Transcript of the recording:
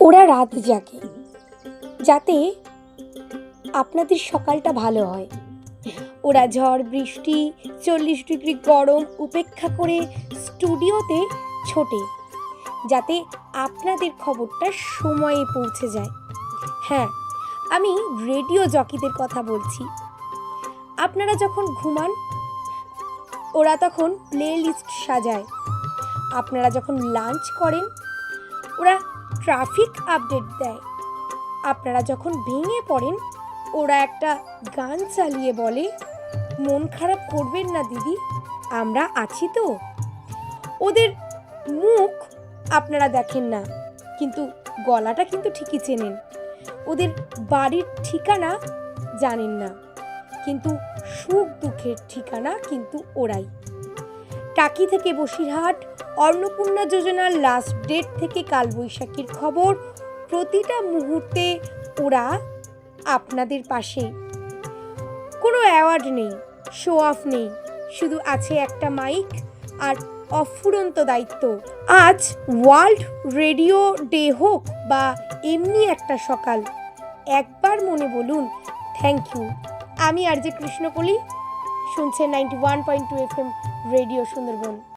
ওরা রাত জাগে যাতে আপনাদের সকালটা ভালো হয়। ওরা ঝড় বৃষ্টি 40 ডিগ্রি গরম উপেক্ষা করে স্টুডিওতে ছোটে যাতে আপনাদের খবরটা সময়ে পৌঁছে যায়। হ্যাঁ, আমি রেডিও জকিদের কথা বলছি। আপনারা যখন ঘুমান ওরা তখন প্লে লিস্ট সাজায়। আপনারা যখন লাঞ্চ করেন ওরা ট্রাফিক আপডেট দেয়। আপনারা যখন ভেঙে পড়েন ওরা একটা গান চালিয়ে বলে, মন খারাপ করবেন না দিদি, আমরা আছি তো। ওদের মুখ আপনারা দেখেন না, কিন্তু গলাটা কিন্তু ঠিকই চেনেন। ওদের বাড়ির ঠিকানা জানেন না, কিন্তু সুখ দুঃখের ঠিকানা কিন্তু ওরাই। টাকি থেকে বসিরহাট, অন্নপূর্ণা যোজনার লাস্ট ডেট থেকে কালবৈশাখীর খবর, প্রতিটা মুহূর্তে ওরা আপনাদের পাশে। কোনো অ্যাওয়ার্ড নেই, শো অফ নেই, শুধু আছে একটা মাইক আর অফুরন্ত দায়িত্ব। আজ ওয়ার্ল্ড রেডিও ডে হোক বা এমনি একটা সকাল, একবার মনে বলুন থ্যাংক ইউ। আমি আর জে কৃষ্ণকলি, শুনছেন 91.2 FM রেডিও সুন্দরবন।